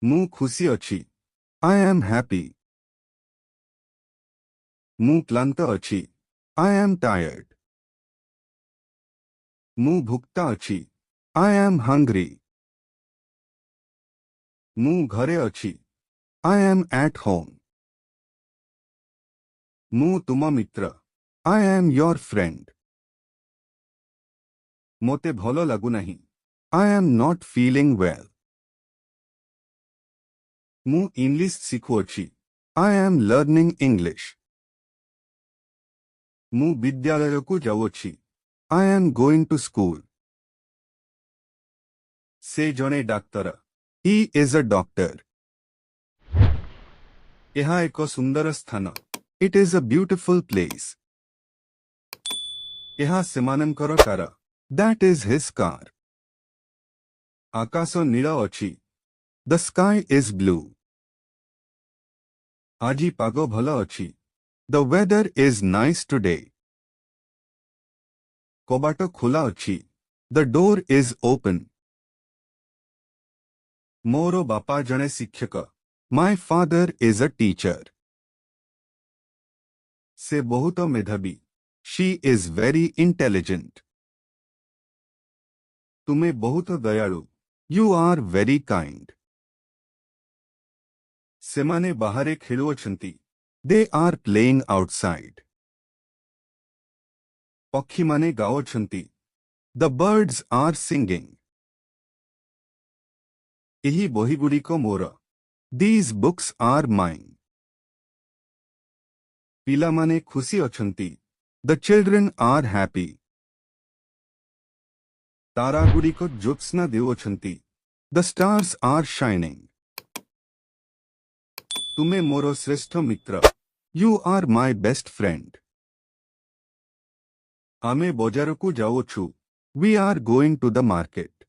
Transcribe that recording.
ମୁଁ ଖୁସି ଅଛି। I am happy. ମୁଁ କ୍ଲାନ୍ତ ଅଛି। I am tired. ମୁଁ ଭୁକ୍ତ ଅଛି। I am hungry. ମୁଁ ଘରେ ଅଛି। I am at home. ମୁଁ ତୁମ ମିତ୍ର। I am your friend. ମୋତେ ଭଲ ଲାଗୁନାହିଁ। I am not feeling well. ମୁଁ English ଶିଖୁଅଛି। I am learning English. ମୁଁ ବିଦ୍ୟାଳୟକୁ ଯାଉଅଛି। I am going to school. ସେ ଜଣେ ଡାକ୍ତର। He is a doctor. ଏହା ଏକ ସୁନ୍ଦର ସ୍ଥାନ। It is a beautiful place. ଏହା ସେମାନଙ୍କର car. That is his car. ଆକାଶ ନୀଳ ଅଛି। The sky is blue. ଆଜି ପାଗ ଭଲ ଅଛି। The weather is nice today. କବାଟ ଖୋଲା ଅଛି। The door is open. ମୋର ବାପା ଜଣେ ଶିକ୍ଷକ। My father is a teacher. ସେ ବହୁତ ମେଧାବୀ। She is very intelligent. ତୁମେ ବହୁତ ଦୟାଳୁ। You are very kind. ସେମାନେ ବାହାରେ ଖେଳୁଅଛନ୍ତି। They are playing outside. ପକ୍ଷୀମାନେ ଗାଉଛନ୍ତି। The birds are singing. ଏହି ବହିଗୁଡ଼ିକ ମୋର। These books are mine. ପିଲାମାନେ ଖୁସି ଅଛନ୍ତି। The children are happy. ତାରାଗୁଡ଼ିକ Jyotsna ଦେଉଅଛନ୍ତି। The stars are shining. ତୁମେ ମୋର ଶ୍ରେଷ୍ଠ ମିତ୍ର। You are my best friend. ଆମେ ବଜାରକୁ ଯାଉଅଛୁ। We are going to the market.